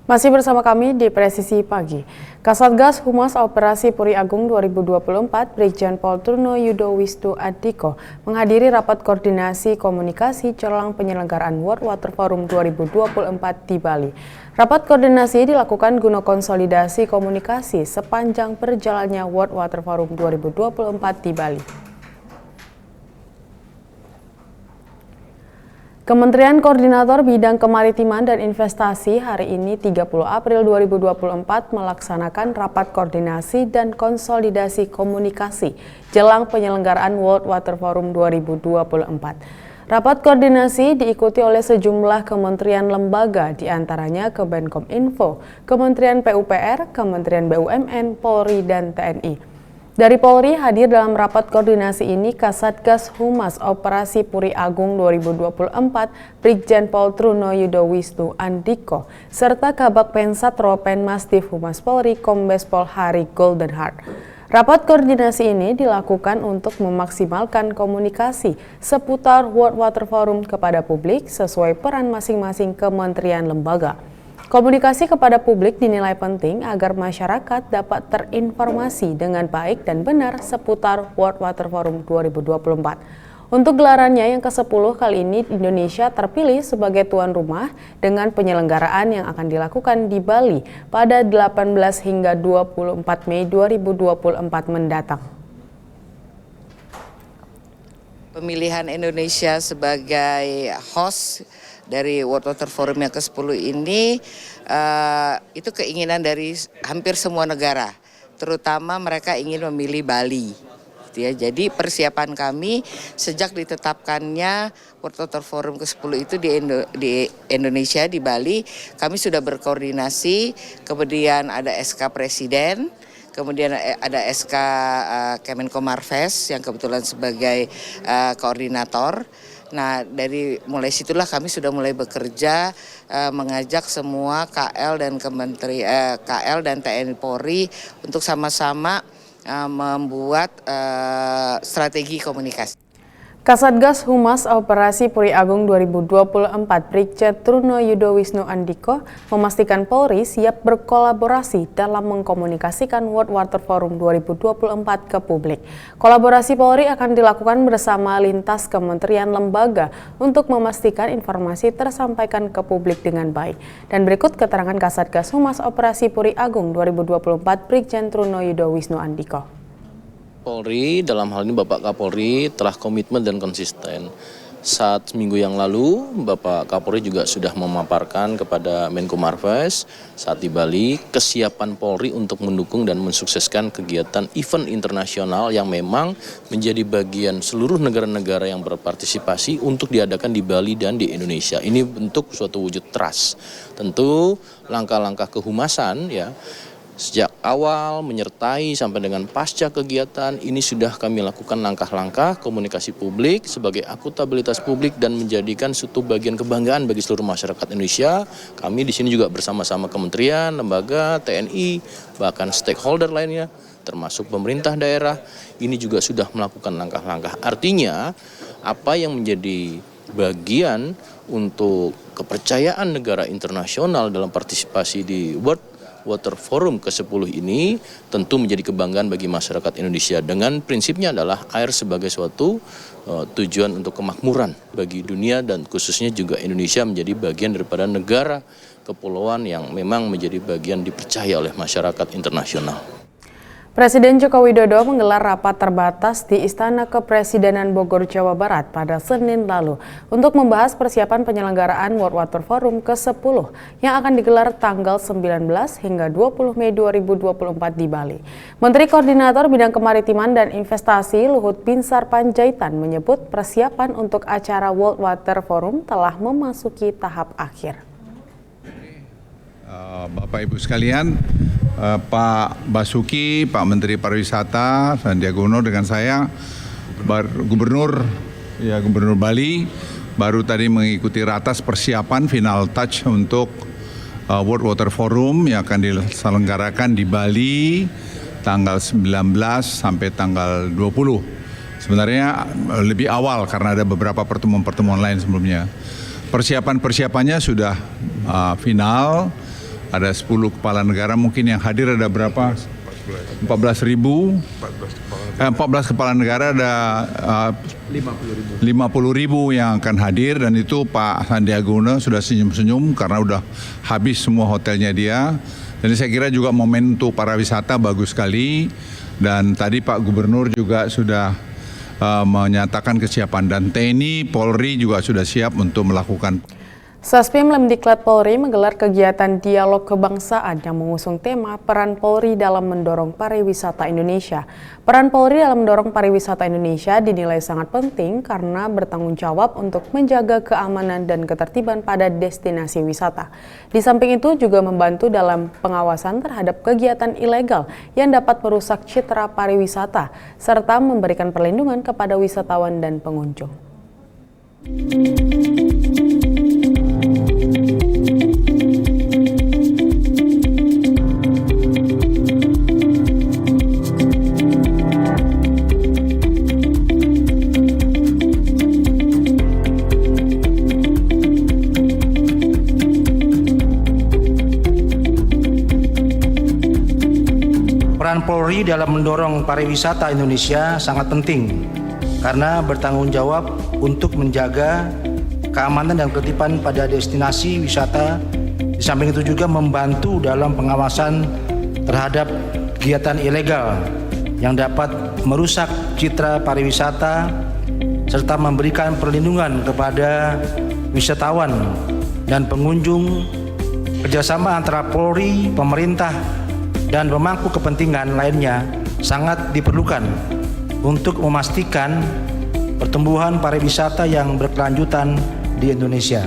Masih bersama kami di Presisi Pagi. Kasatgas Humas Operasi Puri Agung 2024, Brigjen Pol Truno Yudo Wisnu Andiko menghadiri rapat koordinasi komunikasi jelang penyelenggaraan World Water Forum 2024 di Bali. Rapat koordinasi dilakukan guna konsolidasi komunikasi sepanjang berjalannya World Water Forum 2024 di Bali. Kementerian Koordinator Bidang Kemaritiman dan Investasi hari ini 30 April 2024 melaksanakan rapat koordinasi dan konsolidasi komunikasi jelang penyelenggaraan World Water Forum 2024. Rapat koordinasi diikuti oleh sejumlah kementerian lembaga, diantaranya Kemenkominfo, Kementerian PUPR, Kementerian BUMN, Polri, dan TNI. Dari Polri hadir dalam rapat koordinasi ini Kasatgas Humas Operasi Puri Agung 2024 Brigjen Pol Truno Yudo Wisnu Andiko serta Kabag Pensat Ropenmas Div Humas Polri Kombes Pol Hari Goldenheart. Rapat koordinasi ini dilakukan untuk memaksimalkan komunikasi seputar World Water Forum kepada publik sesuai peran masing-masing kementerian lembaga. Komunikasi kepada publik dinilai penting agar masyarakat dapat terinformasi dengan baik dan benar seputar World Water Forum 2024. Untuk gelarannya yang ke-10 kali ini Indonesia terpilih sebagai tuan rumah dengan penyelenggaraan yang akan dilakukan di Bali pada 18 hingga 24 Mei 2024 mendatang. Pemilihan Indonesia sebagai host dari World Water Forum yang ke-10 ini itu keinginan dari hampir semua negara, terutama mereka ingin memilih Bali. Gitu ya. Jadi persiapan kami sejak ditetapkannya World Water Forum ke-10 itu di Indonesia, di Bali, kami sudah berkoordinasi, kemudian ada SK Presiden, kemudian ada SK Kemenko Marves yang kebetulan sebagai koordinator. Nah, mulai situlah kami sudah mulai bekerja mengajak semua KL dan TNI Polri untuk sama-sama membuat strategi komunikasi. Kasatgas Humas Operasi Puri Agung 2024 Brigjen Truno Yudo Wisnu Andiko memastikan Polri siap berkolaborasi dalam mengkomunikasikan World Water Forum 2024 ke publik. Kolaborasi Polri akan dilakukan bersama lintas kementerian lembaga untuk memastikan informasi tersampaikan ke publik dengan baik. Dan berikut keterangan Kasatgas Humas Operasi Puri Agung 2024 Brigjen Truno Yudo Wisnu Andiko. Polri, dalam hal ini Bapak Kapolri telah komitmen dan konsisten. Saat minggu yang lalu, Bapak Kapolri juga sudah memaparkan kepada Menko Marves saat di Bali kesiapan Polri untuk mendukung dan mensukseskan kegiatan event internasional yang memang menjadi bagian seluruh negara-negara yang berpartisipasi untuk diadakan di Bali dan di Indonesia. Ini bentuk suatu wujud trust. Tentu langkah-langkah kehumasan ya, sejak awal menyertai sampai dengan pasca kegiatan ini sudah kami lakukan langkah-langkah komunikasi publik sebagai akuntabilitas publik dan menjadikan suatu bagian kebanggaan bagi seluruh masyarakat Indonesia. Kami di sini juga bersama-sama kementerian, lembaga, TNI, bahkan stakeholder lainnya termasuk pemerintah daerah ini juga sudah melakukan langkah-langkah. Artinya apa yang menjadi bagian untuk kepercayaan negara internasional dalam partisipasi di World Water Forum ke-10 ini tentu menjadi kebanggaan bagi masyarakat Indonesia dengan prinsipnya adalah air sebagai suatu tujuan untuk kemakmuran bagi dunia dan khususnya juga Indonesia menjadi bagian daripada negara kepulauan yang memang menjadi bagian dipercaya oleh masyarakat internasional. Presiden Joko Widodo menggelar rapat terbatas di Istana Kepresidenan Bogor, Jawa Barat pada Senin lalu untuk membahas persiapan penyelenggaraan World Water Forum ke-10 yang akan digelar tanggal 19 hingga 20 Mei 2024 di Bali. Menteri Koordinator Bidang Kemaritiman dan Investasi Luhut Binsar Panjaitan menyebut persiapan untuk acara World Water Forum telah memasuki tahap akhir. Bapak Ibu sekalian, Pak Basuki, Pak Menteri Pariwisata, Sandiaga Uno dengan saya, Gubernur Bali, baru tadi mengikuti ratas persiapan final touch untuk World Water Forum yang akan diselenggarakan di Bali tanggal 19 sampai tanggal 20. Sebenarnya lebih awal karena ada beberapa pertemuan-pertemuan lain sebelumnya. Persiapan-persiapannya sudah final. ada 10 kepala negara, mungkin yang hadir ada berapa? 14.000. 14 kepala negara, ada 50.000 yang akan hadir, dan itu Pak Sandiaga Uno sudah senyum-senyum karena udah habis semua hotelnya dia. Jadi saya kira juga momen untuk para wisata bagus sekali, dan tadi Pak Gubernur juga sudah menyatakan kesiapan, dan TNI, Polri juga sudah siap untuk melakukan. Saspim Lemdiklat Polri menggelar kegiatan dialog kebangsaan yang mengusung tema peran Polri dalam mendorong pariwisata Indonesia. Peran Polri dalam mendorong pariwisata Indonesia dinilai sangat penting karena bertanggung jawab untuk menjaga keamanan dan ketertiban pada destinasi wisata. Di samping itu juga membantu dalam pengawasan terhadap kegiatan ilegal yang dapat merusak citra pariwisata, serta memberikan perlindungan kepada wisatawan dan pengunjung. Peran Polri dalam mendorong pariwisata Indonesia sangat penting karena bertanggung jawab untuk menjaga keamanan dan ketertiban pada destinasi wisata. Di samping itu juga membantu dalam pengawasan terhadap kegiatan ilegal yang dapat merusak citra pariwisata serta memberikan perlindungan kepada wisatawan dan pengunjung. Kerjasama antara Polri, pemerintah, dan pemangku kepentingan lainnya sangat diperlukan untuk memastikan pertumbuhan pariwisata yang berkelanjutan di Indonesia.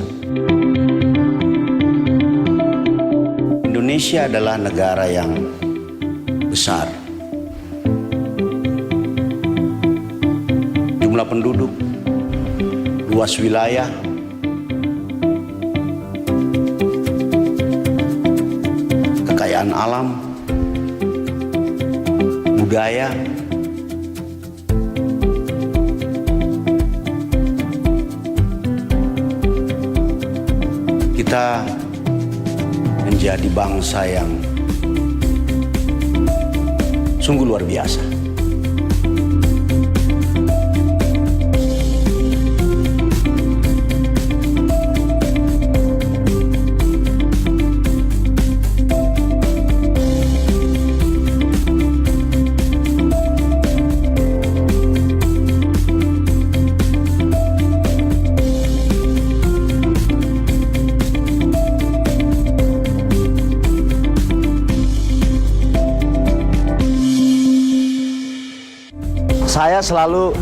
Indonesia adalah negara yang besar. Jumlah penduduk, luas wilayah, kekayaan alam, budaya, kita menjadi bangsa yang sungguh luar biasa. Saya selalu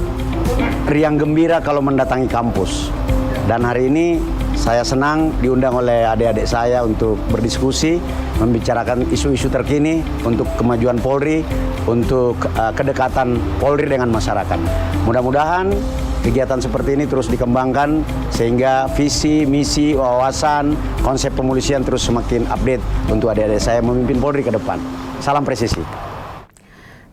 riang gembira kalau mendatangi kampus. Dan hari ini saya senang diundang oleh adik-adik saya untuk berdiskusi, membicarakan isu-isu terkini untuk kemajuan Polri, untuk kedekatan Polri dengan masyarakat. Mudah-mudahan kegiatan seperti ini terus dikembangkan sehingga visi, misi, wawasan, konsep pemolisian terus semakin update untuk adik-adik saya memimpin Polri ke depan. Salam presisi.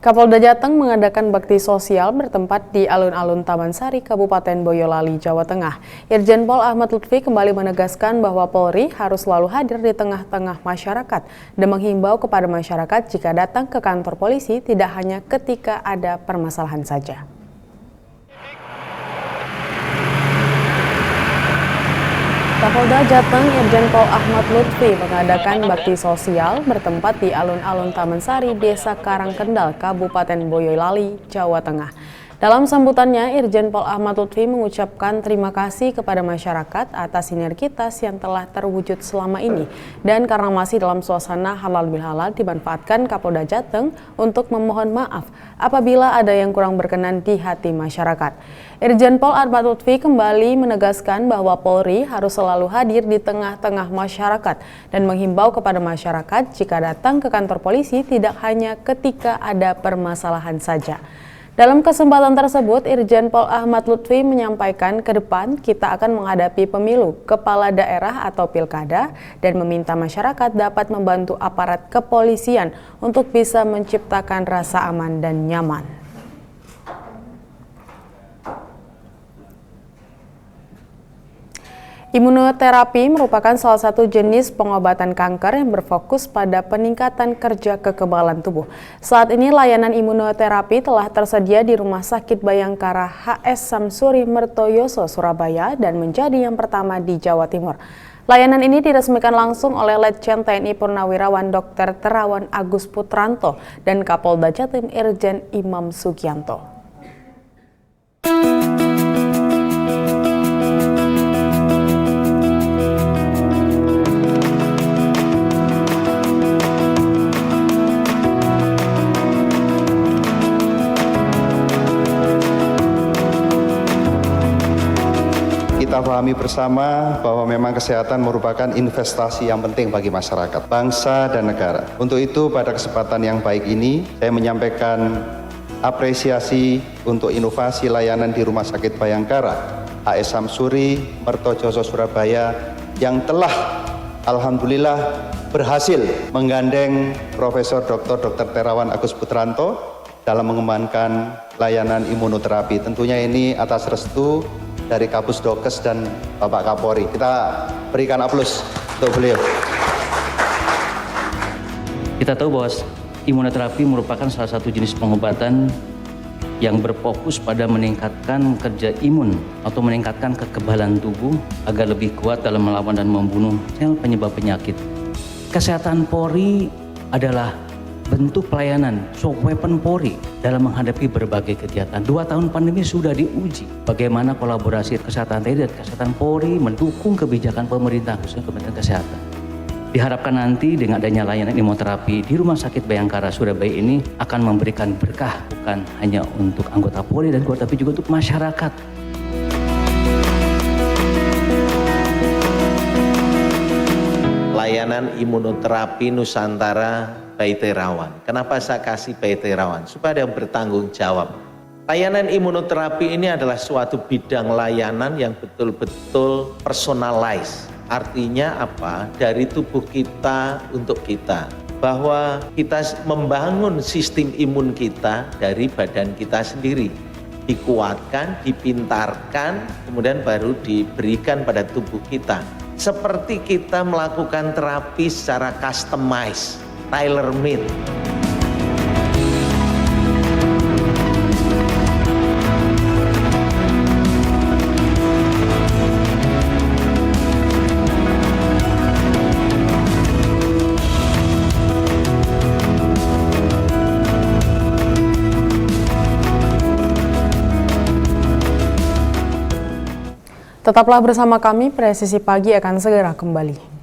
Kapolda Jateng mengadakan bakti sosial bertempat di alun-alun Taman Sari, Kabupaten Boyolali, Jawa Tengah. Irjen Pol Ahmad Lutfi kembali menegaskan bahwa Polri harus selalu hadir di tengah-tengah masyarakat dan menghimbau kepada masyarakat jika datang ke kantor polisi tidak hanya ketika ada permasalahan saja. Kapolda Jateng Irjen Pol Ahmad Lutfi mengadakan bakti sosial bertempat di alun-alun Taman Sari, Desa Karangkendal, Kabupaten Boyolali, Jawa Tengah. Dalam sambutannya, Irjen Pol Ahmad Lutfi mengucapkan terima kasih kepada masyarakat atas sinergitas yang telah terwujud selama ini. Dan karena masih dalam suasana halal bihalal, dimanfaatkan Kapolda Jateng untuk memohon maaf apabila ada yang kurang berkenan di hati masyarakat. Irjen Pol Ahmad Lutfi kembali menegaskan bahwa Polri harus selalu hadir di tengah-tengah masyarakat dan menghimbau kepada masyarakat jika datang ke kantor polisi tidak hanya ketika ada permasalahan saja. Dalam kesempatan tersebut, Irjen Pol Ahmad Lutfi menyampaikan ke depan kita akan menghadapi pemilu kepala daerah atau pilkada dan meminta masyarakat dapat membantu aparat kepolisian untuk bisa menciptakan rasa aman dan nyaman. Imunoterapi merupakan salah satu jenis pengobatan kanker yang berfokus pada peningkatan kerja kekebalan tubuh. Saat ini layanan imunoterapi telah tersedia di Rumah Sakit Bayangkara HS Samsuri Mertoyoso, Surabaya dan menjadi yang pertama di Jawa Timur. Layanan ini diresmikan langsung oleh Letjen TNI Purnawirawan Dr. Terawan Agus Putranto dan Kapolda Jatim Irjen Imam Sugianto. Kita pahami bersama bahwa memang kesehatan merupakan investasi yang penting bagi masyarakat, bangsa, dan negara. Untuk itu, pada kesempatan yang baik ini, saya menyampaikan apresiasi untuk inovasi layanan di Rumah Sakit Bayangkara HS Samsuri Mertoyoso, Surabaya yang telah alhamdulillah berhasil menggandeng Profesor Dr. Terawan Agus Putranto dalam mengembangkan layanan imunoterapi. Tentunya ini atas restu dari Kapus Dokes dan Bapak Kapolri. Kita berikan aplaus untuk beliau. Kita tahu bahwa imunoterapi merupakan salah satu jenis pengobatan yang berfokus pada meningkatkan kerja imun atau meningkatkan kekebalan tubuh agar lebih kuat dalam melawan dan membunuh sel penyebab penyakit. Kesehatan Polri adalah bentuk pelayanan soft weapon Polri dalam menghadapi berbagai kegiatan. 2 tahun pandemi sudah diuji bagaimana kolaborasi kesehatan TNI dan kesehatan Polri mendukung kebijakan pemerintah khususnya Kementerian Kesehatan. Diharapkan nanti dengan adanya layanan imunoterapi di Rumah Sakit Bayangkara Surabaya ini akan memberikan berkah bukan hanya untuk anggota Polri dan keluarga, tapi juga untuk masyarakat. Layanan imunoterapi Nusantara Bayi Terawan. Kenapa saya kasih Bayi Terawan? Supaya dia bertanggung jawab. Layanan imunoterapi ini adalah suatu bidang layanan yang betul-betul personalized. Artinya apa? Dari tubuh kita untuk kita. Bahwa kita membangun sistem imun kita dari badan kita sendiri. Dikuatkan, dipintarkan, kemudian baru diberikan pada tubuh kita. Seperti kita melakukan terapi secara customized, tailor-made. Tetaplah bersama kami, Presisi Pagi akan segera kembali.